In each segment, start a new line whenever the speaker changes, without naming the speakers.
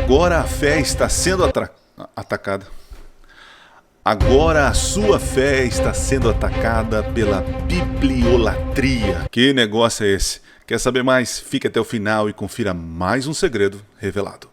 Agora a fé está sendo atacada. Agora a sua fé está sendo atacada pela bibliolatria. Que negócio é esse? Quer saber mais? Fique até o final e confira mais um segredo revelado.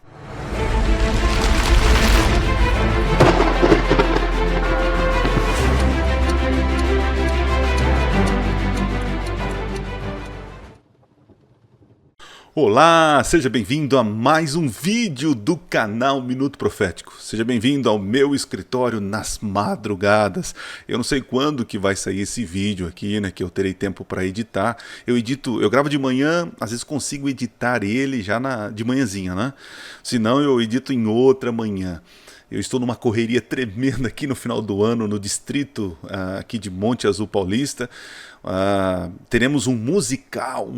Olá, seja bem-vindo a mais um vídeo do canal Minuto Profético. Seja bem-vindo ao meu escritório nas madrugadas. Eu não sei quando que vai sair esse vídeo aqui, né, que eu terei tempo para editar. Eu gravo de manhã, às vezes consigo editar ele já de manhãzinha, né? Senão eu edito em outra manhã. Eu estou numa correria tremenda aqui no final do ano, no distrito aqui de Monte Azul Paulista. Teremos um musical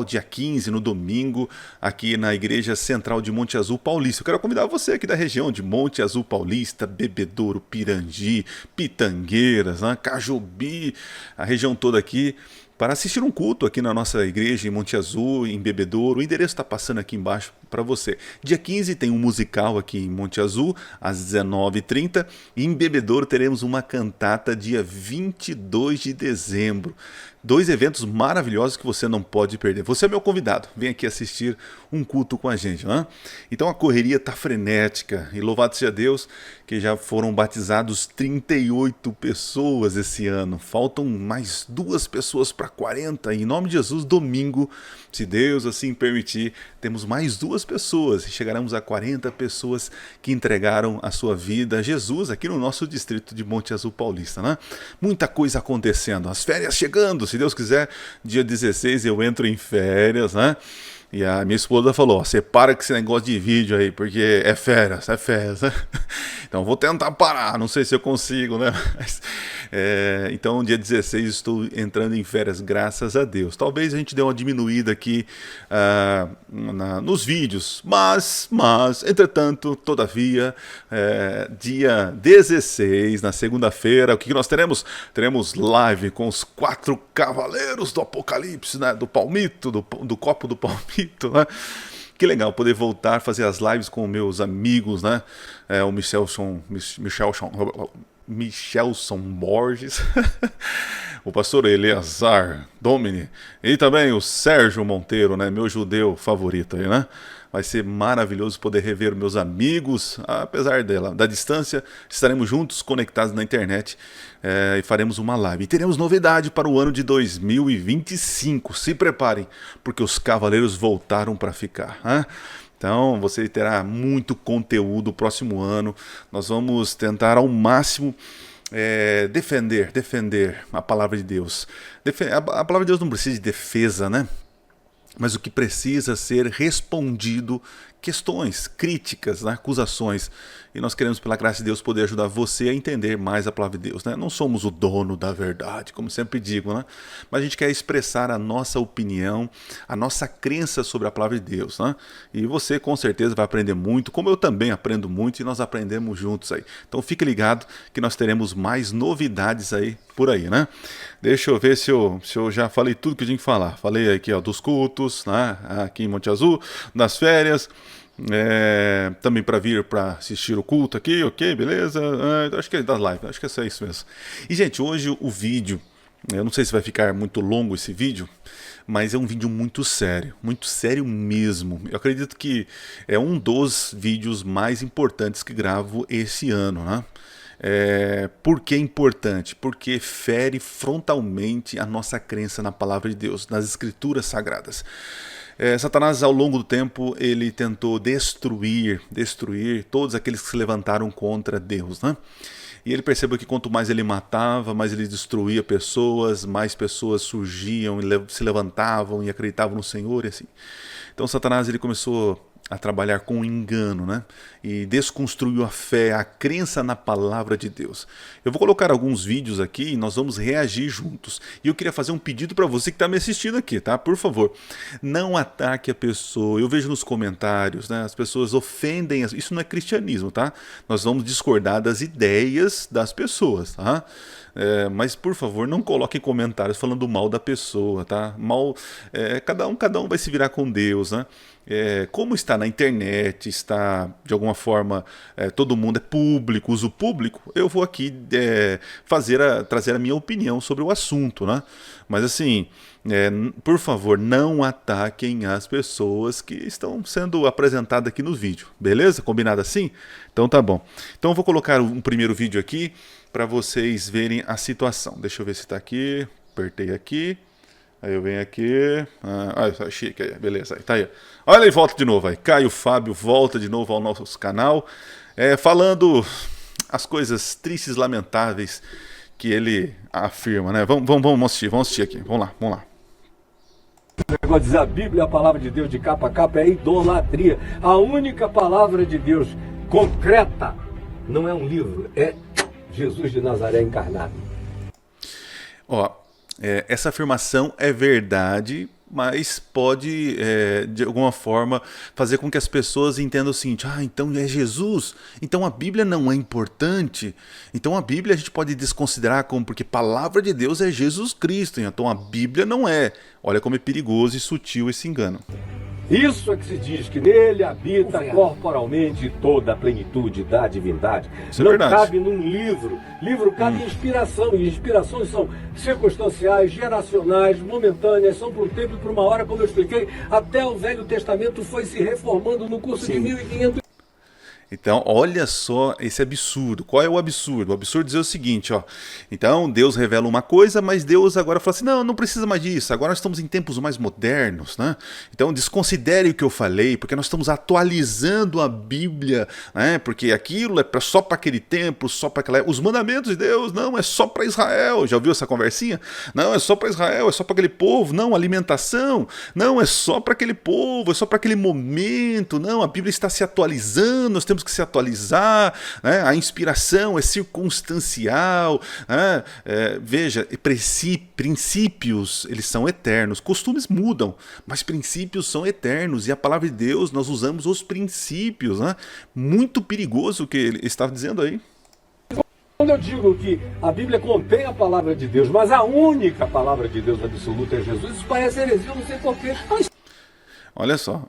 dia 15, no domingo, aqui na Igreja Central de Monte Azul Paulista. Eu quero convidar você aqui da região de Monte Azul Paulista, Bebedouro, Pirangi, Pitangueiras, Cajubi, a região toda aqui, para assistir um culto aqui na nossa igreja em Monte Azul, em Bebedouro. O endereço está passando aqui embaixo para você. Dia 15 tem um musical aqui em Monte Azul, às 19h30. E em Bebedouro teremos uma cantata dia 22 de dezembro. Dois eventos maravilhosos que você não pode perder. Você é meu convidado, vem aqui assistir um culto com a gente, né? Então a correria está frenética e louvado seja Deus que já foram batizados 38 pessoas esse ano. Faltam mais 2 pessoas para 40. Em nome de Jesus, domingo, se Deus assim permitir, temos mais 2 pessoas e chegaremos a 40 pessoas que entregaram a sua vida a Jesus aqui no nosso distrito de Monte Azul Paulista, né? Muita coisa acontecendo, as férias chegando. Se Deus quiser, dia 16 eu entro em férias, né? E a minha esposa falou, separa com esse negócio de vídeo aí, porque é férias, né? Então vou tentar parar, não sei se eu consigo, né? Mas, então dia 16 estou entrando em férias, graças a Deus. Talvez a gente dê uma diminuída aqui nos vídeos, mas entretanto, todavia, dia 16, na segunda-feira, o que nós teremos? Teremos live com os 4 cavaleiros do Apocalipse, né? Do palmito, do copo do palmito, né? Que legal poder voltar a fazer as lives com meus amigos, né? O Michelson Borges, o pastor Eleazar Domini e também o Sérgio Monteiro, né? Meu judeu favorito aí, né? Vai ser maravilhoso poder rever meus amigos, apesar da distância. Estaremos juntos, conectados na internet, e faremos uma live. E teremos novidade para o ano de 2025. Se preparem, porque os cavaleiros voltaram para ficar, né? Então você terá muito conteúdo no próximo ano. Nós vamos tentar ao máximo defender a palavra de Deus. A palavra de Deus não precisa de defesa, né? Mas o que precisa ser respondido, questões, críticas, né, acusações. E nós queremos, pela graça de Deus, poder ajudar você a entender mais a palavra de Deus, né? Não somos o dono da verdade, como sempre digo, né? Mas a gente quer expressar a nossa opinião, a nossa crença sobre a palavra de Deus, né? E você com certeza vai aprender muito, como eu também aprendo muito, e nós aprendemos juntos aí. Então fique ligado que nós teremos mais novidades aí por aí, né? Deixa eu ver se eu já falei tudo que eu tinha que falar. Falei aqui, ó, dos cultos, né? Aqui em Monte Azul, das férias. Também para vir para assistir o culto aqui, ok, beleza? Acho que é das lives, acho que é isso mesmo. E gente, hoje o vídeo, eu não sei se vai ficar muito longo esse vídeo, mas é um vídeo muito sério mesmo. Eu acredito que é um dos vídeos mais importantes que gravo esse ano, né? Por que é importante? Porque fere frontalmente a nossa crença na palavra de Deus, nas escrituras sagradas. Satanás, ao longo do tempo, ele tentou destruir todos aqueles que se levantaram contra Deus, né? E ele percebeu que quanto mais ele matava, mais ele destruía pessoas, mais pessoas surgiam e se levantavam e acreditavam no Senhor e assim. Então Satanás ele começou a trabalhar com engano, né? E desconstruiu a fé, a crença na palavra de Deus. Eu vou colocar alguns vídeos aqui e nós vamos reagir juntos. E eu queria fazer um pedido para você que está me assistindo aqui, tá? Por favor, não ataque a pessoa. Eu vejo nos comentários, né? As pessoas ofendem. Isso não é cristianismo, tá? Nós vamos discordar das ideias das pessoas, tá? Mas por favor, não coloquem comentários falando mal da pessoa, tá? Cada um vai se virar com Deus, né? Como está na internet, está de alguma forma, todo mundo é público, uso público, eu vou aqui trazer a minha opinião sobre o assunto, né? Mas assim, por favor, não ataquem as pessoas que estão sendo apresentadas aqui no vídeo, beleza? Combinado assim? Então tá bom. Então eu vou colocar um primeiro vídeo aqui para vocês verem a situação. Deixa eu ver se está aqui, apertei aqui. Aí eu venho aqui, chique, aí, beleza, aí, tá aí. Olha aí, volta de novo aí, Caio Fábio volta de novo ao nosso canal, falando as coisas tristes, lamentáveis que ele afirma, né? Vamos assistir aqui, vamos lá.
O negócio de dizer a Bíblia, a palavra de Deus de capa a capa, é idolatria. A única palavra de Deus concreta não é um livro, é Jesus de Nazaré encarnado.
Essa afirmação é verdade, mas pode, de alguma forma, fazer com que as pessoas entendam o seguinte: então é Jesus, então a Bíblia não é importante, então a Bíblia a gente pode desconsiderar porque palavra de Deus é Jesus Cristo, então a Bíblia não é. Olha como é perigoso e sutil esse engano.
Isso é que se diz que nele habita corporalmente toda a plenitude da divindade.
Isso é
não
verdade.
Cabe num livro. Livro cabe inspiração. E inspirações são circunstanciais, geracionais, momentâneas, são por um tempo e por uma hora, como eu expliquei. Até o Velho Testamento foi se reformando no curso de 1500.
Então, olha só esse absurdo. Qual é o absurdo? O absurdo é dizer o seguinte, então Deus revela uma coisa, mas Deus agora fala assim: não precisa mais disso, agora nós estamos em tempos mais modernos, né? Então desconsidere o que eu falei, porque nós estamos atualizando a Bíblia, né? Porque aquilo é só para aquele tempo, só para aquela... Os mandamentos de Deus, não, é só para Israel. Já ouviu essa conversinha? Não, é só para Israel, é só para aquele povo. Não, alimentação, não, é só para aquele povo, é só para aquele momento. Não, a Bíblia está se atualizando, nós temos que se atualizar, né? A inspiração é circunstancial, né? Veja, princípios, eles são eternos, costumes mudam, mas princípios são eternos, e a palavra de Deus, nós usamos os princípios, né? Muito perigoso o que ele estava dizendo aí.
Quando eu digo que a Bíblia contém a palavra de Deus, mas a única palavra de Deus absoluta é Jesus, isso parece heresia, eu não sei porquê.
Olha só,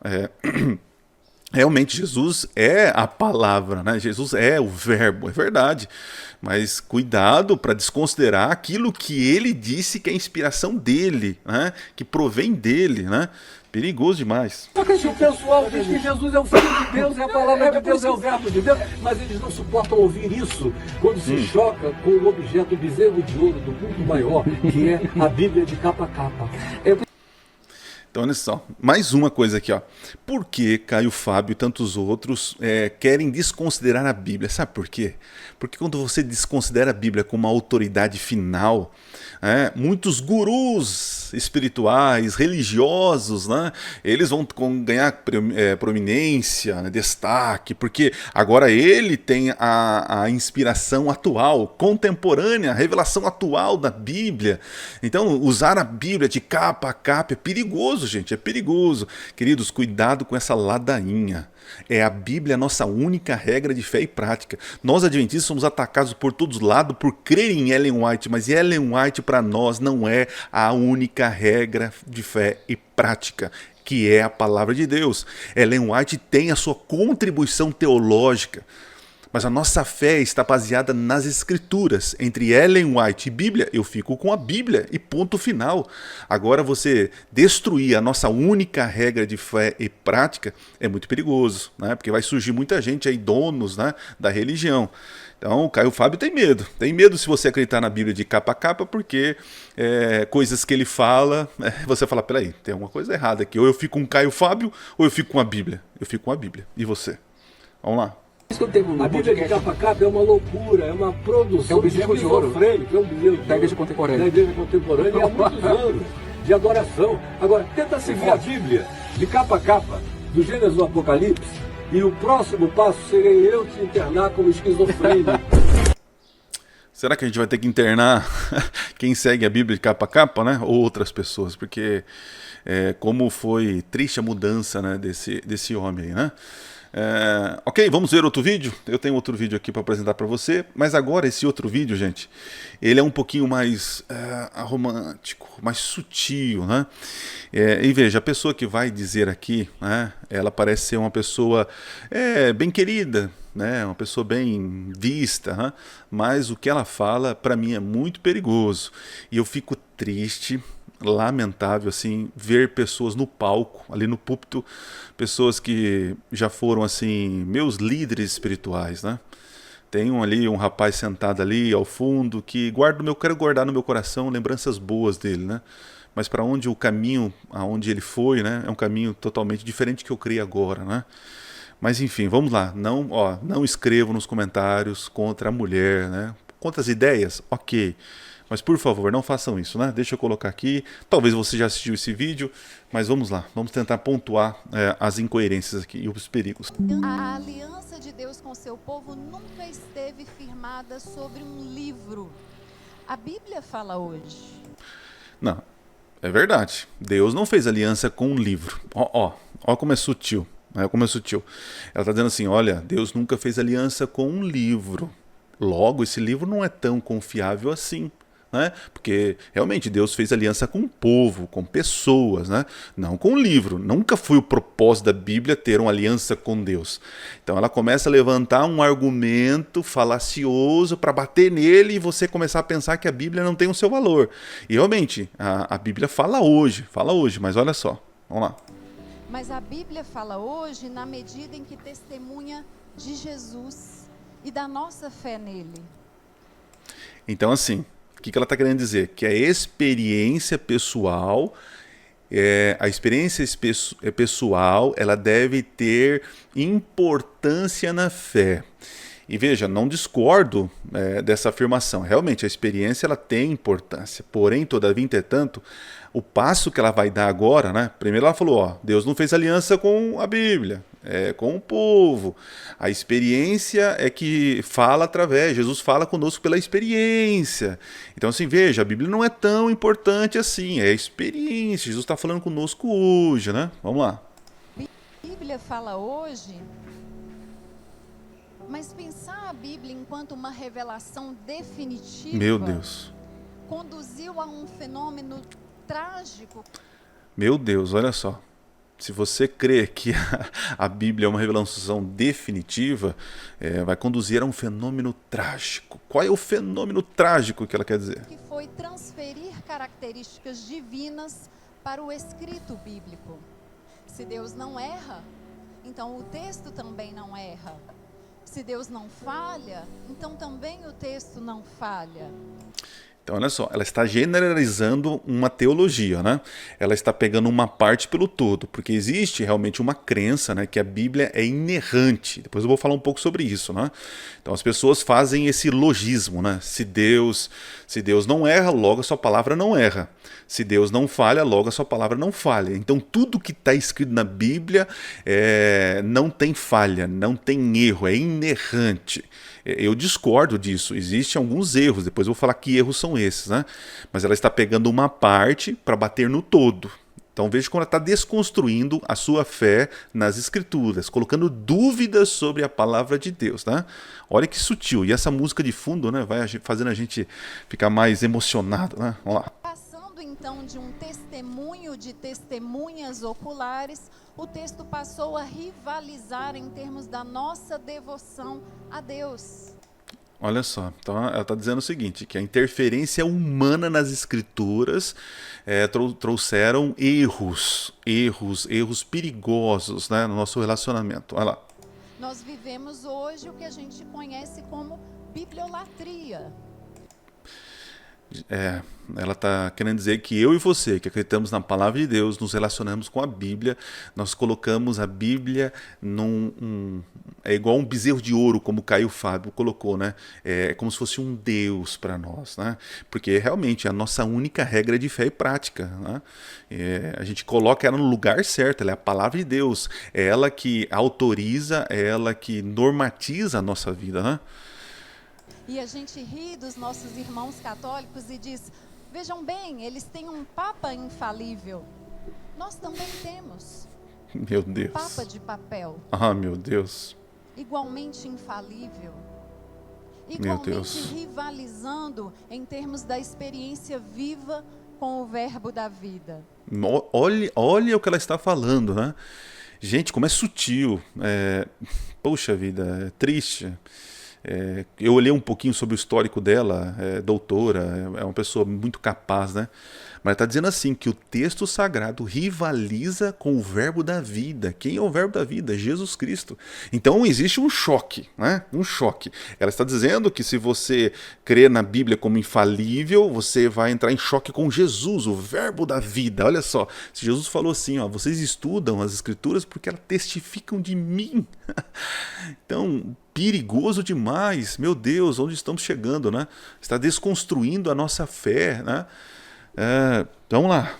realmente Jesus é a palavra, né? Jesus é o verbo, é verdade. Mas cuidado para desconsiderar aquilo que ele disse que é a inspiração dele, né? Que provém dele, né? Perigoso demais.
Porque se o pessoal diz que Jesus é o Filho de Deus, é a palavra de Deus, é o verbo de Deus, mas eles não suportam ouvir isso quando se choca com o objeto bezerro de ouro do culto maior, que é a Bíblia de capa a capa.
Então, olha só, mais uma coisa aqui, Por que Caio Fábio e tantos outros querem desconsiderar a Bíblia? Sabe por quê? Porque quando você desconsidera a Bíblia como uma autoridade final, muitos gurus espirituais, religiosos, né, eles vão ganhar proeminência, né, destaque, porque agora ele tem a inspiração atual, contemporânea, a revelação atual da Bíblia. Então, usar a Bíblia de capa a capa é perigoso, gente, é perigoso. Queridos, cuidado com essa ladainha. A Bíblia a nossa única regra de fé e prática. Nós adventistas somos atacados por todos lados por crer em Ellen White, mas Ellen White para nós não é a única regra de fé e prática, que é a palavra de Deus. Ellen White tem a sua contribuição teológica, mas a nossa fé está baseada nas Escrituras. Entre Ellen White e Bíblia, eu fico com a Bíblia e ponto final. Agora você destruir a nossa única regra de fé e prática é muito perigoso, né? Porque vai surgir muita gente aí, donos, né, da religião. Então o Caio Fábio tem medo. Tem medo se você acreditar na Bíblia de capa a capa, porque coisas que ele fala, você fala: peraí, tem alguma coisa errada aqui. Ou eu fico com o Caio Fábio, ou eu fico com a Bíblia. Eu fico com a Bíblia. E você? Vamos lá.
A Bíblia de capa a capa é uma loucura, é uma produção de esquizofrênico, é um bezerro
da igreja contemporânea.
Da igreja contemporânea há muitos anos de adoração. Agora, tenta seguir a Bíblia de capa a capa, do Gênesis ao Apocalipse, e o próximo passo seria eu te internar como esquizofrênico.
Será que a gente vai ter que internar quem segue a Bíblia de capa a capa, né? Ou outras pessoas? Porque como foi triste a mudança, né, desse homem aí, né? Ok, vamos ver outro vídeo. Eu tenho outro vídeo aqui para apresentar para você, mas agora esse outro vídeo, gente, ele é um pouquinho mais romântico, mais sutil, né? E veja, a pessoa que vai dizer aqui, né, ela parece ser uma pessoa bem querida, né, uma pessoa bem vista, né? Mas o que ela fala, para mim, é muito perigoso. E eu fico triste, lamentável assim ver pessoas no palco, ali no púlpito, pessoas que já foram assim meus líderes espirituais, né? Tem ali um rapaz sentado ali ao fundo que quero guardar no meu coração lembranças boas dele, né? Mas para onde o caminho, aonde ele foi, né, é um caminho totalmente diferente que eu criei agora, né? Mas enfim, vamos lá. Não escrevam nos comentários contra a mulher, né? Contra as ideias, ok. Mas por favor, não façam isso, né? Deixa eu colocar aqui. Talvez você já assistiu esse vídeo, mas vamos lá. Vamos tentar pontuar as incoerências aqui e os perigos.
A aliança de Deus com seu povo nunca esteve firmada sobre um livro. A Bíblia fala hoje.
Não, é verdade. Deus não fez aliança com um livro. Ó como é sutil. Como é sutil. Ela está dizendo assim, olha, Deus nunca fez aliança com um livro. Logo, esse livro não é tão confiável assim. Né? Porque realmente Deus fez aliança com o povo, com pessoas, né? Não com o livro. Nunca foi o propósito da Bíblia ter uma aliança com Deus. Então ela começa a levantar um argumento falacioso para bater nele e você começar a pensar que a Bíblia não tem o seu valor. E realmente, a Bíblia fala hoje, mas olha só, vamos lá.
Mas a Bíblia fala hoje na medida em que testemunha de Jesus e da nossa fé nele.
Então assim, o que ela está querendo dizer? Que a experiência pessoal, a experiência pessoal, ela deve ter importância na fé. E veja, não discordo dessa afirmação. Realmente, a experiência ela tem importância. Porém, todavia, entretanto, o passo que ela vai dar agora, né? Primeiro ela falou, Deus não fez aliança com a Bíblia, com o povo. A experiência é que fala através, Jesus fala conosco pela experiência. Então assim, veja, a Bíblia não é tão importante assim, é a experiência. Jesus está falando conosco hoje, né? Vamos lá.
A Bíblia fala hoje, mas pensar a Bíblia enquanto uma revelação definitiva,
meu Deus,
conduziu a um fenômeno trágico.
Meu Deus, olha só. Se você crê que a Bíblia é uma revelação definitiva, vai conduzir a um fenômeno trágico. Qual é o fenômeno trágico que ela quer dizer?
Que foi transferir características divinas para o escrito bíblico. Se Deus não erra, então o texto também não erra. Se Deus não falha, então também o texto não falha.
Então, olha só, ela está generalizando uma teologia, né? Ela está pegando uma parte pelo todo, porque existe realmente uma crença, né, que a Bíblia é inerrante. Depois eu vou falar um pouco sobre isso, né? Então as pessoas fazem esse logismo, né? Se Deus não erra, logo a sua palavra não erra. Se Deus não falha, logo a sua palavra não falha. Então tudo que está escrito na Bíblia não tem falha, não tem erro, é inerrante. Eu discordo disso, existem alguns erros, depois eu vou falar que erros são esses, né? Mas ela está pegando uma parte para bater no todo. Então veja como ela está desconstruindo a sua fé nas Escrituras, colocando dúvidas sobre a palavra de Deus, né? Olha que sutil, e essa música de fundo, né, vai fazendo a gente ficar mais emocionado, né? Vamos lá.
Passando então de um testemunho de testemunhas oculares, o texto passou a rivalizar em termos da nossa devoção a Deus.
Olha só, então ela está dizendo o seguinte, que a interferência humana nas escrituras trouxeram erros perigosos, né, no nosso relacionamento. Olha lá.
Nós vivemos hoje o que a gente conhece como bibliolatria.
Ela está querendo dizer que eu e você, que acreditamos na palavra de Deus, nos relacionamos com a Bíblia, nós colocamos a Bíblia é igual um bezerro de ouro, como o Caio Fábio colocou, né? É como se fosse um Deus para nós, né? Porque realmente é a nossa única regra de fé e prática, né? A gente coloca ela no lugar certo, ela é a palavra de Deus, é ela que autoriza, é ela que normatiza a nossa vida, né?
E a gente ri dos nossos irmãos católicos e diz, vejam bem, eles têm um papa infalível. Nós também temos.
Meu Deus.
Papa de papel,
Ah, meu Deus.
igualmente infalível,
Meu Deus.
igualmente rivalizando em termos da experiência viva com o verbo da vida.
Olha o que ela está falando, né? Gente, como é sutil. Poxa vida, é triste. Eu olhei um pouquinho sobre o histórico dela, doutora, é uma pessoa muito capaz, né? Mas está dizendo assim, que o texto sagrado rivaliza com o verbo da vida. Quem é o verbo da vida? Jesus Cristo. Então existe um choque, né? Um choque. Ela está dizendo que se você crer na Bíblia como infalível, você vai entrar em choque com Jesus, o verbo da vida. Olha só, se Jesus falou assim, ó, vocês estudam as Escrituras porque elas testificam de mim. Então, perigoso demais. Meu Deus, onde estamos chegando, né? Está desconstruindo a nossa fé, né? Vamos lá.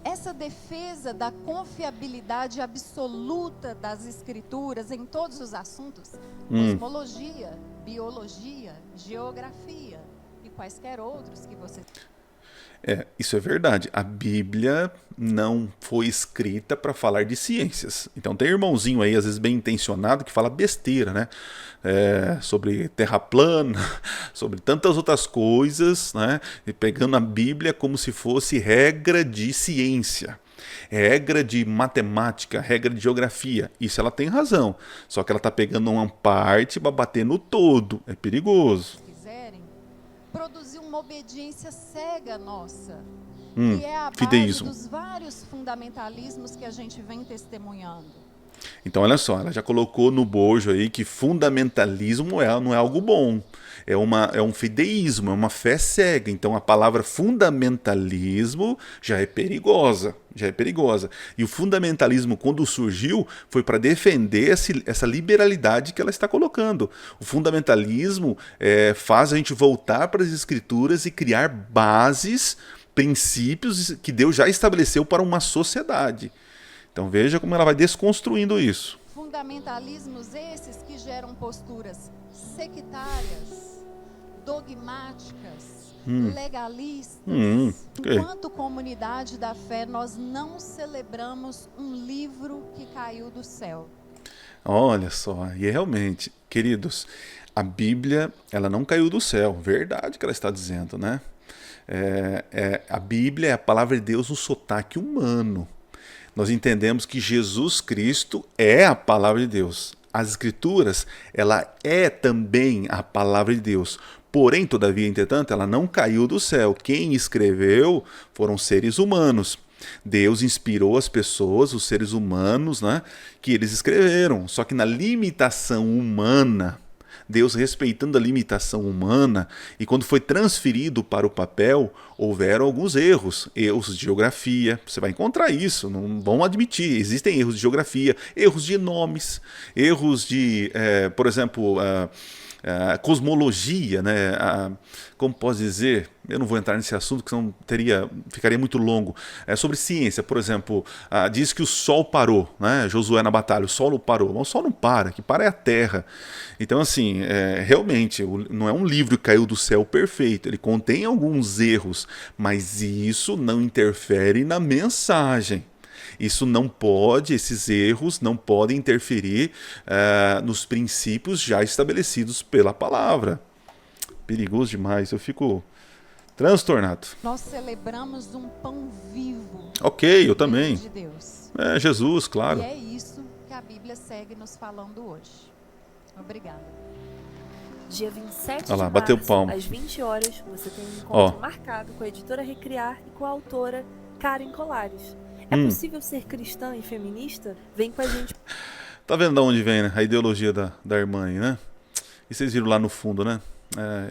Essa defesa da confiabilidade absoluta das escrituras em todos os assuntos, cosmologia, biologia, geografia e quaisquer outros que você...
Isso é verdade. A Bíblia não foi escrita para falar de ciências. Então tem irmãozinho aí, às vezes bem intencionado, que fala besteira, né? Sobre terra plana, sobre tantas outras coisas, né? E pegando a Bíblia como se fosse regra de ciência, regra de matemática, regra de geografia. Isso ela tem razão. Só que ela está pegando uma parte para bater no todo. É perigoso.
quiserem, produzir uma obediência cega nossa, que é a base
fideísmo.
dos vários fundamentalismos que a gente vem testemunhando.
Então, olha só, ela já colocou no bojo aí que fundamentalismo não é algo bom. É um fideísmo, é uma fé cega. Então, a palavra fundamentalismo já é perigosa. Já é perigosa. E o fundamentalismo, quando surgiu, foi para defender essa liberalidade que ela está colocando. O fundamentalismo faz a gente voltar para as Escrituras e criar bases, princípios que Deus já estabeleceu para uma sociedade. Então veja como ela vai desconstruindo isso.
Fundamentalismos esses que geram posturas sectárias, dogmáticas, legalistas.
Ok.
Enquanto comunidade da fé, nós não celebramos um livro que caiu do céu.
Olha só, e realmente, queridos, a Bíblia, ela não caiu do céu, verdade que ela está dizendo, né? A Bíblia é a palavra de Deus no sotaque humano. Nós entendemos que Jesus Cristo é a palavra de Deus. As Escrituras, ela é também a palavra de Deus. Porém, todavia, entretanto, ela não caiu do céu. Quem escreveu foram seres humanos. Deus inspirou as pessoas, os seres humanos, né, que eles escreveram. Só que na limitação humana, Deus respeitando a limitação humana, e quando foi transferido para o papel, houveram alguns erros de geografia. Você vai encontrar isso, não vão admitir. Existem erros de geografia, erros de nomes, erros de, por exemplo, cosmologia, né? Como posso dizer? Eu não vou entrar nesse assunto, que senão ficaria muito longo. Sobre ciência, por exemplo, diz que o Sol parou, né? Josué na batalha, o Sol não parou. Mas o Sol não para, que para é a Terra. Então, assim, realmente, não é um livro que caiu do céu perfeito. Ele contém alguns erros, mas isso não interfere na mensagem. Esses erros não podem interferir nos princípios já estabelecidos pela palavra. Perigoso demais, eu fico transtornado.
Nós celebramos um pão vivo.
Ok, eu também.
De Deus.
Jesus, claro.
E é isso que a Bíblia segue nos falando hoje. Obrigada.
Dia 27
Olha lá,
de
bateu
março,
palma.
às 20 horas, você tem um encontro marcado com a editora Recriar e com a autora Karen Colares. É possível ser cristã e feminista? Vem com a gente.
Tá vendo de onde vem, né? A ideologia da irmã aí, né? E vocês viram lá no fundo, né?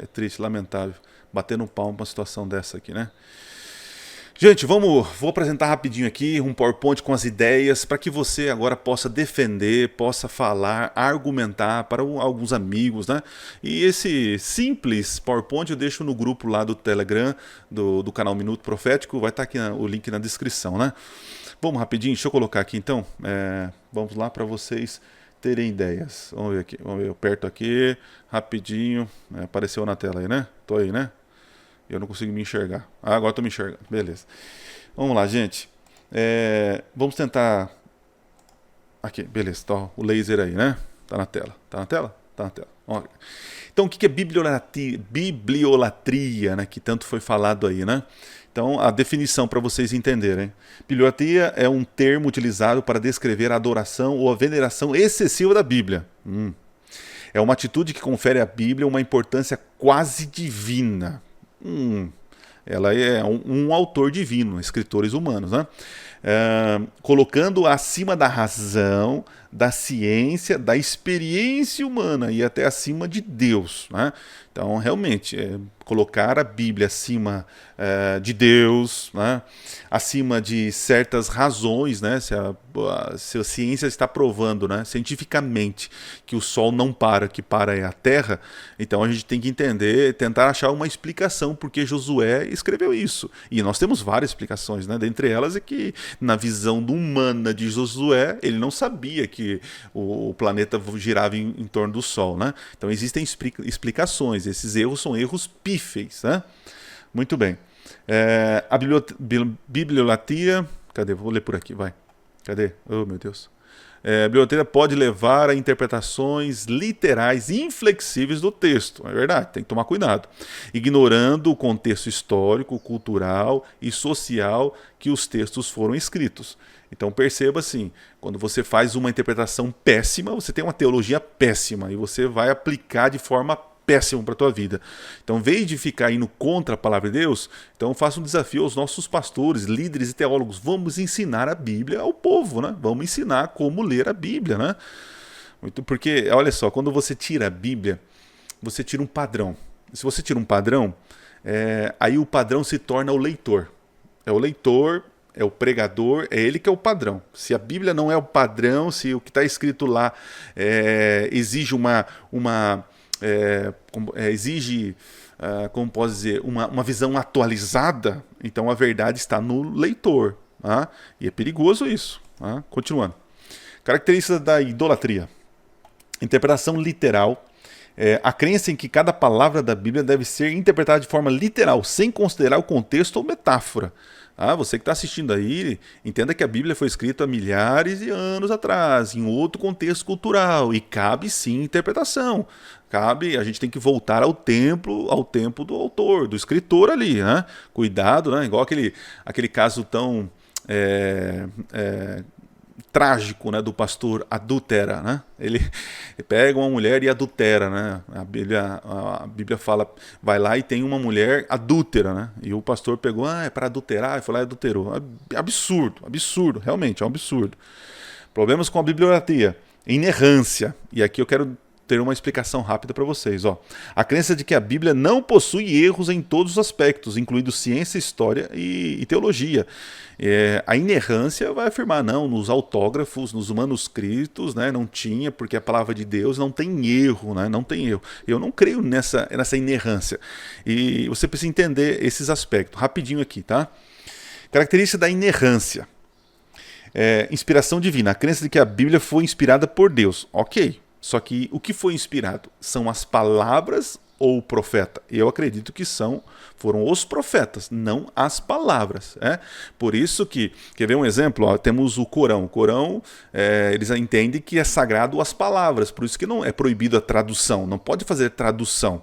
É triste, lamentável. Bater no palmo pra uma situação dessa aqui, né? Gente, vou apresentar rapidinho aqui um PowerPoint com as ideias para que você agora possa defender, possa falar, argumentar para alguns amigos, né? E esse simples PowerPoint eu deixo no grupo lá do Telegram, do canal Minuto Profético, vai estar aqui o link na descrição, né? Vamos rapidinho, deixa eu colocar aqui então, vamos lá para vocês terem ideias. Vamos ver aqui, eu aperto aqui, rapidinho, apareceu na tela aí, né? Tô aí, né? Eu não consigo me enxergar. Agora estou me enxergando. Beleza. Vamos lá, gente. Vamos tentar Aqui, beleza, tá o laser aí, né? Tá na tela. Tá na tela? Tá na tela. Olha. Então, o que é bibliolatria, né? Que tanto foi falado aí, né? Então, a definição para vocês entenderem. Bibliolatria é um termo utilizado para descrever a adoração ou a veneração excessiva da Bíblia. É uma atitude que confere à Bíblia uma importância quase divina. Ela é um autor divino, escritores humanos, né? Colocando acima da razão, da ciência, da experiência humana e até acima de Deus, né? Então, realmente, colocar a Bíblia acima de Deus, né? Acima de certas razões, né? Se a ciência está provando, né? Cientificamente que o Sol não para, que para é a Terra, então a gente tem que entender, tentar achar uma explicação porque Josué escreveu isso. E nós temos várias explicações, né? Dentre elas é que, na visão humana de Josué, ele não sabia que o planeta girava em torno do Sol, né? Então existem explicações. Esses erros são erros pífeis, né? Muito bem. A bibliolatria... Cadê? Vou ler por aqui, vai. Cadê? Oh, meu Deus. A bibliolatria pode levar a interpretações literais inflexíveis do texto. É verdade, tem que tomar cuidado. Ignorando o contexto histórico, cultural e social que os textos foram escritos. Então perceba assim, quando você faz uma interpretação péssima, você tem uma teologia péssima e você vai aplicar de forma péssima para a tua vida. Então, em vez de ficar indo contra a palavra de Deus, então faça um desafio aos nossos pastores, líderes e teólogos. Vamos ensinar a Bíblia ao povo, né? Vamos ensinar como ler a Bíblia, né? Porque, olha só, quando você tira a Bíblia, você tira um padrão. Se você tira um padrão, aí o padrão se torna o leitor. É o leitor, é o pregador, é ele que é o padrão. Se a Bíblia não é o padrão, se o que está escrito lá exige como posso dizer, uma visão atualizada, então a verdade está no leitor. Tá? E é perigoso isso. Tá? Continuando. Características da idolatria. Interpretação literal. A crença em que cada palavra da Bíblia deve ser interpretada de forma literal, sem considerar o contexto ou metáfora. Você que está assistindo aí, entenda que a Bíblia foi escrita há milhares de anos atrás, em outro contexto cultural, e cabe sim interpretação. A gente tem que voltar ao tempo do autor, do escritor ali, né? Cuidado, né? Igual aquele caso tão trágico, né, do pastor adúltera, né? Ele pega uma mulher e adultera, né? A Bíblia fala, vai lá e tem uma mulher adúltera, né? E o pastor pegou, é para adulterar, e foi lá e adulterou. Absurdo, realmente é um absurdo. Problemas com a bibliolatria, inerrância. E aqui eu quero ter uma explicação rápida para vocês. A crença de que a Bíblia não possui erros em todos os aspectos, incluindo ciência, história e teologia. A inerrância vai afirmar, não, nos autógrafos, nos manuscritos, né, não tinha, porque a palavra de Deus não tem erro, né, não tem erro. Eu não creio nessa inerrância. E você precisa entender esses aspectos. Rapidinho aqui, tá? Característica da inerrância. Inspiração divina. A crença de que a Bíblia foi inspirada por Deus. Ok. Só que o que foi inspirado? São as palavras ou o profeta? Eu acredito que foram os profetas, não as palavras. Por isso que, quer ver um exemplo? Temos o Corão. O Corão, eles entendem que é sagrado as palavras, por isso que não é proibido a tradução, não pode fazer tradução.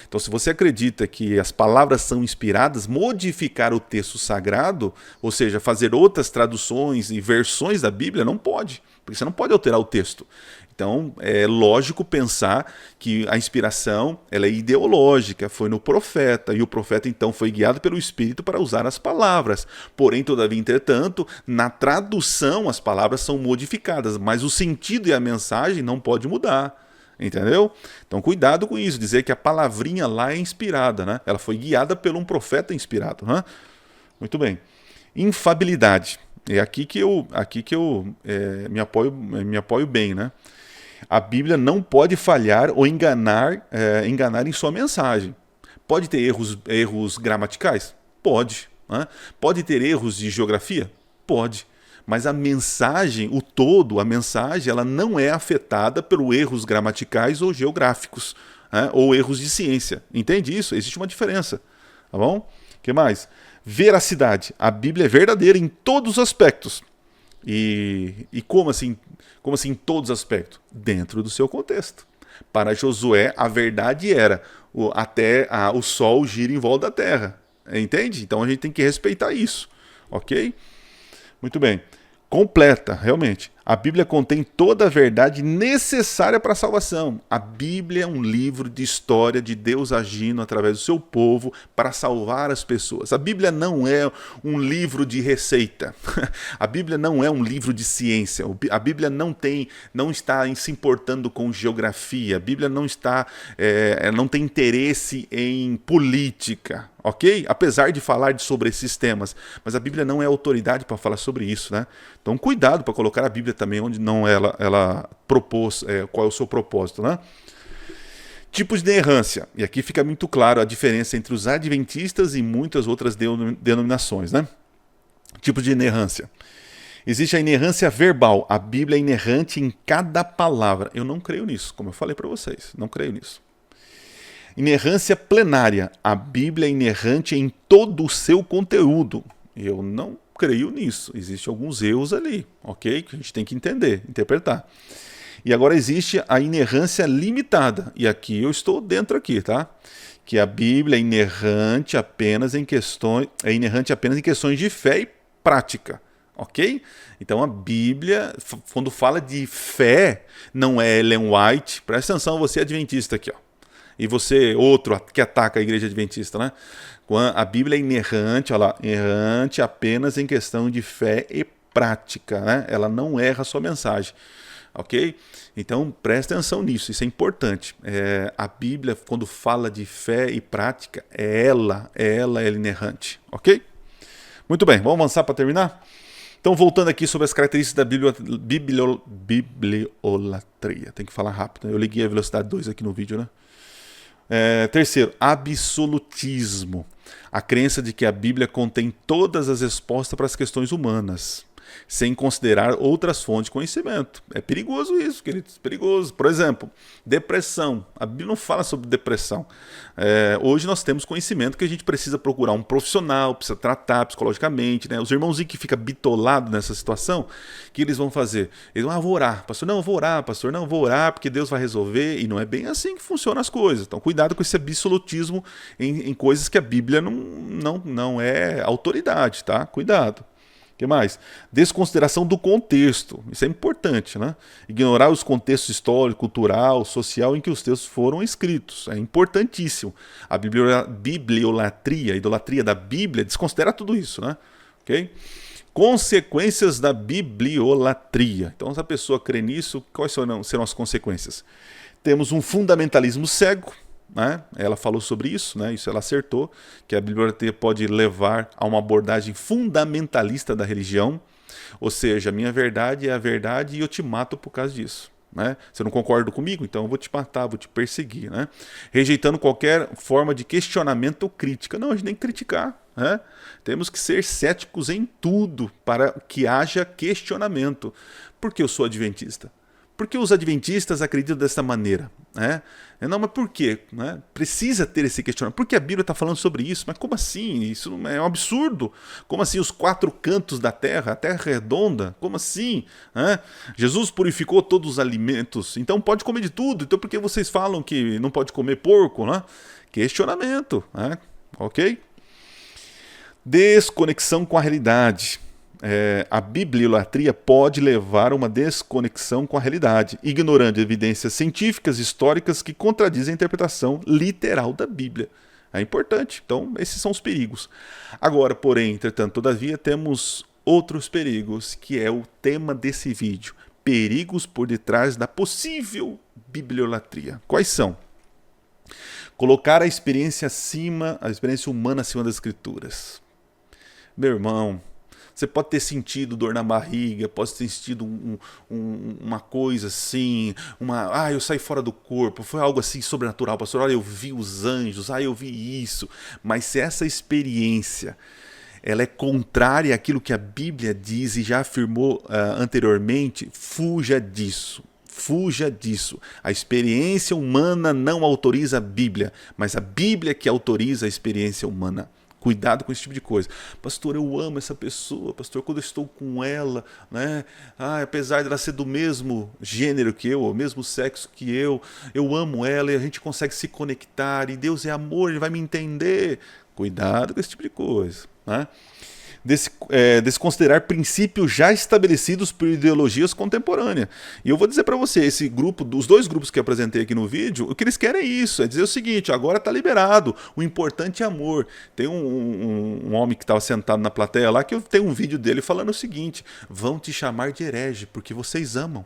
Então, se você acredita que as palavras são inspiradas, modificar o texto sagrado, ou seja, fazer outras traduções e versões da Bíblia, não pode, porque você não pode alterar o texto. Então, é lógico pensar que a inspiração ela é ideológica, foi no profeta, e o profeta então foi guiado pelo Espírito para usar as palavras. Porém, todavia, entretanto, na tradução as palavras são modificadas, mas o sentido e a mensagem não pode mudar. Entendeu? Então, cuidado com isso, dizer que a palavrinha lá é inspirada, né? Ela foi guiada por um profeta inspirado, né? Muito bem. Infabilidade. É aqui que eu me apoio bem, né? A Bíblia não pode falhar ou enganar em sua mensagem. Pode ter erros gramaticais? Pode. Né? Pode ter erros de geografia? Pode. Mas a mensagem, a mensagem, ela não é afetada pelos erros gramaticais ou geográficos, né? Ou erros de ciência. Entende isso? Existe uma diferença. Tá bom? O que mais? Veracidade. A Bíblia é verdadeira em todos os aspectos. E como assim? Como assim em todos os aspectos? Dentro do seu contexto. Para Josué, a verdade era o sol gira em volta da terra. Entende? Então a gente tem que respeitar isso. Ok? Muito bem. Completa, realmente. A Bíblia contém toda a verdade necessária para a salvação. A Bíblia é um livro de história de Deus agindo através do seu povo para salvar as pessoas. A Bíblia não é um livro de receita. A Bíblia não é um livro de ciência. A Bíblia não está se importando com geografia. A Bíblia não tem interesse em política. Ok? Apesar de falar sobre esses temas. Mas a Bíblia não é autoridade para falar sobre isso, né? Então cuidado para colocar a Bíblia também onde não ela propôs, qual é o seu propósito, né? Tipos de inerrância. E aqui fica muito claro a diferença entre os adventistas e muitas outras denominações, né? Tipos de inerrância. Existe a inerrância verbal. A Bíblia é inerrante em cada palavra. Eu não creio nisso, como eu falei para vocês. Não creio nisso. Inerrância plenária. A Bíblia é inerrante em todo o seu conteúdo. Eu não creio nisso. Existem alguns erros ali, ok? Que a gente tem que entender, interpretar. E agora existe a inerrância limitada. E aqui eu estou dentro aqui, tá? Que a Bíblia é inerrante apenas em questões de fé e prática. Ok? Então a Bíblia, quando fala de fé, não é Ellen White. Presta atenção, você é adventista aqui, ó. E você, outro que ataca a igreja adventista, né? A Bíblia é inerrante, olha lá, inerrante apenas em questão de fé e prática, né? Ela não erra a sua mensagem, ok? Então presta atenção nisso, isso é importante. A Bíblia, quando fala de fé e prática, ela é inerrante, ok? Muito bem, vamos avançar para terminar? Então, voltando aqui sobre as características da bibliolatria. Tem que falar rápido, né? Eu liguei a velocidade 2 aqui no vídeo, né? Terceiro, absolutismo. A crença de que a Bíblia contém todas as respostas para as questões humanas, sem considerar outras fontes de conhecimento. É perigoso isso, queridos, perigoso. Por exemplo, depressão. A Bíblia não fala sobre depressão. Hoje nós temos conhecimento que a gente precisa procurar um profissional, precisa tratar psicologicamente, né? Os irmãozinhos que ficam bitolados nessa situação, o que eles vão fazer? Eles vão, vou orar. Pastor, não, eu vou orar. Pastor, não, eu vou orar porque Deus vai resolver. E não é bem assim que funcionam as coisas. Então cuidado com esse absolutismo em coisas que a Bíblia não é autoridade, tá? Cuidado. O que mais? Desconsideração do contexto. Isso é importante, né? Ignorar os contextos histórico, cultural, social em que os textos foram escritos. É importantíssimo. A bibliolatria, a idolatria da Bíblia, desconsidera tudo isso, né? Ok? Consequências da bibliolatria. Então, se a pessoa crê nisso, quais serão as consequências? Temos um fundamentalismo cego. Né? Ela falou sobre isso, né? Isso ela acertou, que a bibliolatria pode levar a uma abordagem fundamentalista da religião, ou seja, a minha verdade é a verdade e eu te mato por causa disso. Né? Você não concorda comigo? Então eu vou te matar, vou te perseguir. Né? Rejeitando qualquer forma de questionamento ou crítica. Não, a gente tem que criticar. Né? Temos que ser céticos em tudo para que haja questionamento. Por que eu sou adventista? Por que os adventistas acreditam dessa maneira? Né? Não, mas por quê? Né? Precisa ter esse questionamento. Por que a Bíblia está falando sobre isso? Mas como assim? Isso é um absurdo. Como assim os 4 cantos da terra? A terra é redonda? Como assim? Né? Jesus purificou todos os alimentos, então pode comer de tudo. Então por que vocês falam que não pode comer porco? Né? Questionamento. Né? Ok? Desconexão com a realidade. A bibliolatria pode levar a uma desconexão com a realidade, ignorando evidências científicas históricas que contradizem a interpretação literal da Bíblia. É importante. Então, esses são os perigos. Agora, porém, entretanto, todavia, temos outros perigos, que é o tema desse vídeo. Perigos por detrás da possível bibliolatria. Quais são? Colocar a experiência humana acima das Escrituras. Meu irmão, você pode ter sentido dor na barriga, pode ter sentido uma coisa assim, eu saí fora do corpo, foi algo assim sobrenatural, pastor, olha, eu vi os anjos, eu vi isso. Mas se essa experiência ela é contrária àquilo que a Bíblia diz e já afirmou anteriormente, fuja disso. Fuja disso. A experiência humana não autoriza a Bíblia, mas a Bíblia que autoriza a experiência humana. Cuidado com esse tipo de coisa. Pastor, eu amo essa pessoa. Pastor, quando eu estou com ela, né? Apesar de ela ser do mesmo gênero que eu, o mesmo sexo que eu amo ela e a gente consegue se conectar. E Deus é amor, Ele vai me entender. Cuidado com esse tipo de coisa, né? Desconsiderar princípios já estabelecidos por ideologias contemporâneas. E eu vou dizer para você, esse grupo, os dois grupos que eu apresentei aqui no vídeo, o que eles querem é isso, é dizer o seguinte: agora está liberado, o importante é amor. Tem um homem que estava sentado na plateia lá, que eu tenho um vídeo dele falando o seguinte: vão te chamar de herege, porque vocês amam.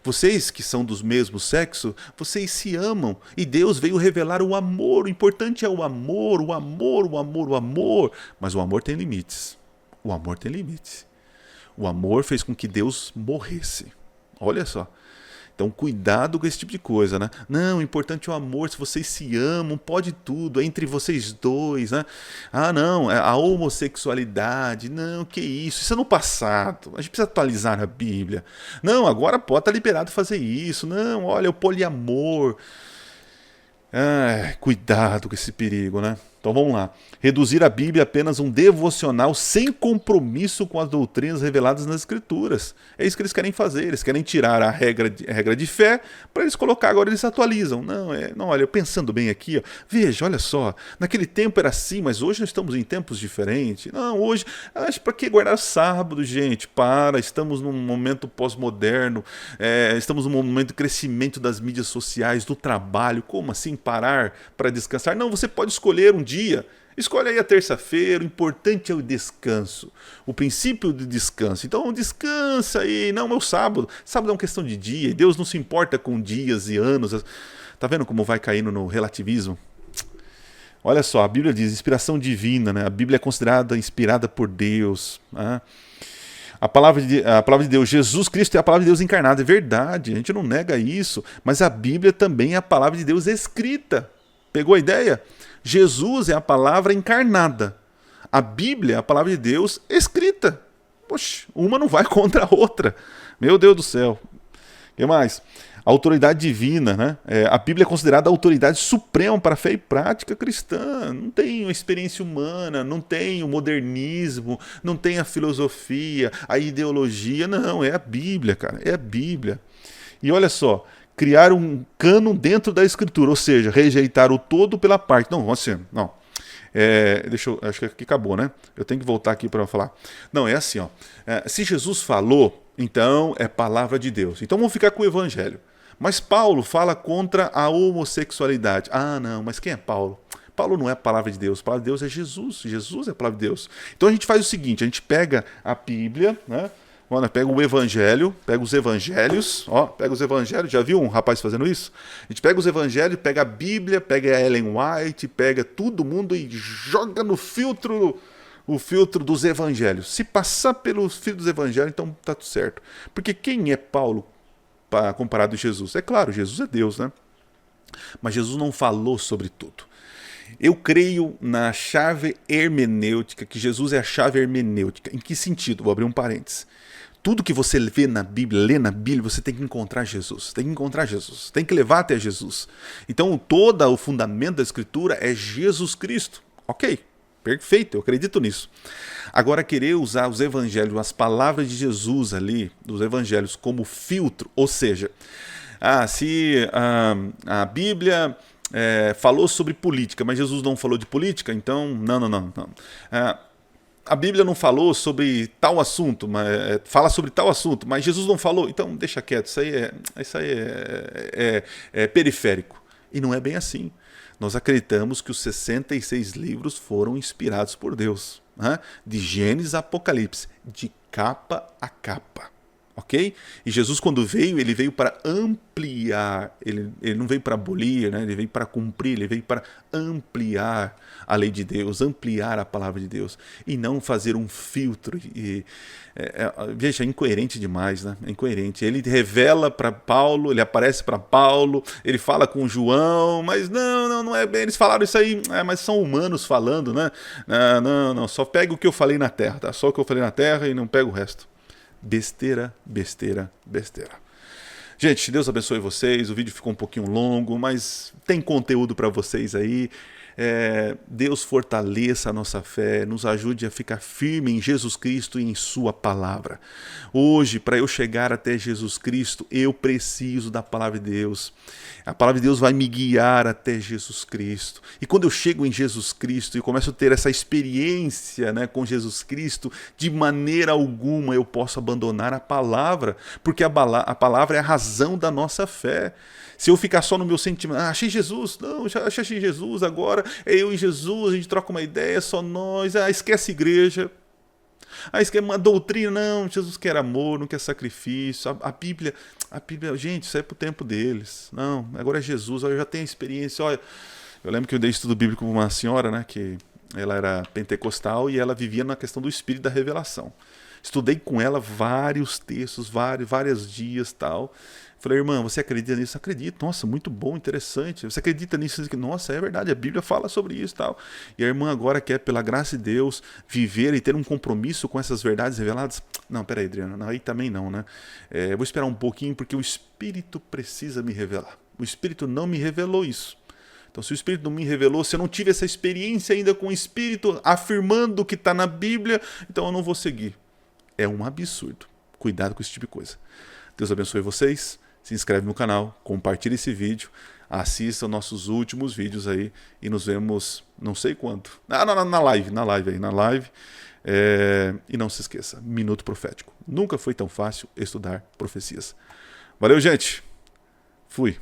Vocês que são do mesmo sexo, vocês se amam. E Deus veio revelar o amor. O importante é o amor, o amor, o amor, o amor. Mas o amor tem limites. O amor tem limites. O amor fez com que Deus morresse. Olha só. Então cuidado com esse tipo de coisa, né? Não, o importante é o amor, se vocês se amam, pode tudo, é entre vocês dois, né? Não, a homossexualidade, não, que isso é no passado, a gente precisa atualizar a Bíblia. Não, agora pode estar liberado fazer isso, não, olha, o poliamor. Cuidado com esse perigo, né? Então vamos lá. Reduzir a Bíblia a apenas um devocional sem compromisso com as doutrinas reveladas nas Escrituras. É isso que eles querem fazer. Eles querem tirar a regra de fé para eles colocar, agora eles atualizam. Não, olha, pensando bem aqui, ó, veja, olha só, naquele tempo era assim, mas hoje nós estamos em tempos diferentes. Não, hoje, para que guardar sábado, gente? Estamos num momento pós-moderno, estamos num momento de crescimento das mídias sociais, do trabalho. Como assim parar para descansar? Não, você pode escolher um dia. Escolhe aí a terça-feira, o importante é o descanso, o princípio do descanso. Então descansa aí, não é o sábado. Sábado é uma questão de dia, e Deus não se importa com dias e anos. Tá vendo como vai caindo no relativismo? Olha só, a Bíblia diz inspiração divina, né? A Bíblia é considerada inspirada por Deus, né? A palavra de Deus, Jesus Cristo é a palavra de Deus encarnada, é verdade, a gente não nega isso, mas a Bíblia também é a palavra de Deus escrita. Pegou a ideia? Jesus é a palavra encarnada. A Bíblia é a palavra de Deus escrita. Poxa, uma não vai contra a outra. Meu Deus do céu. O que mais? A autoridade divina, né? A Bíblia é considerada a autoridade suprema para a fé e prática cristã. Não tem a experiência humana, não tem o modernismo, não tem a filosofia, a ideologia. Não, é a Bíblia, cara. É a Bíblia. E olha só, criar um cânon dentro da Escritura, ou seja, rejeitar o todo pela parte. Não, assim, não. Acho que aqui acabou, né? Eu tenho que voltar aqui para falar. Não, é assim, ó. Se Jesus falou, então é palavra de Deus. Então vamos ficar com o Evangelho. Mas Paulo fala contra a homossexualidade. Não, mas quem é Paulo? Paulo não é a palavra de Deus. A palavra de Deus é Jesus. Jesus é a palavra de Deus. Então a gente faz o seguinte, a gente pega a Bíblia, né? Pega o Evangelho, pega os Evangelhos, pega os Evangelhos, já viu um rapaz fazendo isso? A gente pega os Evangelhos, pega a Bíblia, pega a Ellen White, pega todo mundo e joga no filtro, o filtro dos Evangelhos. Se passar pelo filtro dos Evangelhos, então tá tudo certo. Porque quem é Paulo comparado a Jesus? É claro, Jesus é Deus, né? Mas Jesus não falou sobre tudo. Eu creio na chave hermenêutica, que Jesus é a chave hermenêutica. Em que sentido? Vou abrir um parênteses. Tudo que você vê na Bíblia, lê na Bíblia, você tem que encontrar Jesus. Tem que encontrar Jesus. Tem que levar até Jesus. Então, todo o fundamento da Escritura é Jesus Cristo. Ok, perfeito, eu acredito nisso. Agora, querer usar os evangelhos, as palavras de Jesus ali, dos evangelhos, como filtro, ou seja, se a Bíblia falou sobre política, mas Jesus não falou de política, então, não. A Bíblia não falou sobre tal assunto, mas fala sobre tal assunto, mas Jesus não falou, então deixa quieto, isso aí é periférico. E não é bem assim. Nós acreditamos que os 66 livros foram inspirados por Deus, né? De Gênesis a Apocalipse, de capa a capa. Ok? E Jesus, quando veio, ele veio para ampliar, ele não veio para abolir, né? Ele veio para cumprir, ele veio para ampliar a lei de Deus, ampliar a palavra de Deus, e não fazer um filtro. Veja, é incoerente demais, né? É incoerente. Ele revela para Paulo, ele aparece para Paulo, ele fala com João, mas não é bem, eles falaram isso aí, mas são humanos falando, né? Não, só pega o que eu falei na terra, tá? Só o que eu falei na terra e não pega o resto. Besteira. Gente, Deus abençoe vocês. O vídeo ficou um pouquinho longo, mas tem conteúdo para vocês aí. Deus fortaleça a nossa fé, nos ajude a ficar firme em Jesus Cristo e em sua palavra. Hoje, para eu chegar até Jesus Cristo, eu preciso da palavra de Deus. A palavra de Deus vai me guiar até Jesus Cristo. E quando eu chego em Jesus Cristo e começo a ter essa experiência, né, com Jesus Cristo, de maneira alguma eu posso abandonar a palavra, porque a palavra é a razão da nossa fé. Se eu ficar só no meu sentimento, achei Jesus, não, já achei Jesus, agora é eu e Jesus, a gente troca uma ideia, só nós, esquece a igreja. Esquece uma doutrina, não, Jesus quer amor, não quer sacrifício, a Bíblia, gente, isso é pro tempo deles. Não, agora é Jesus, eu já tenho experiência, olha, eu lembro que eu dei estudo bíblico para uma senhora, né, que ela era pentecostal e ela vivia na questão do Espírito da Revelação. Estudei com ela vários textos, vários dias e tal. Falei, irmã, você acredita nisso? Acredito. Nossa, muito bom, interessante. Você acredita nisso? Nossa, é verdade, a Bíblia fala sobre isso e tal. E a irmã agora quer, pela graça de Deus, viver e ter um compromisso com essas verdades reveladas? Não, peraí, Adriana, aí também não, né? Eu vou esperar um pouquinho, porque o Espírito precisa me revelar. O Espírito não me revelou isso. Então, se o Espírito não me revelou, se eu não tive essa experiência ainda com o Espírito afirmando o que está na Bíblia, então eu não vou seguir. É um absurdo. Cuidado com esse tipo de coisa. Deus abençoe vocês. Se inscreve no canal, compartilha esse vídeo, assista nossos últimos vídeos aí e nos vemos não sei quando. Na live. E não se esqueça, Minuto Profético. Nunca foi tão fácil estudar profecias. Valeu, gente. Fui.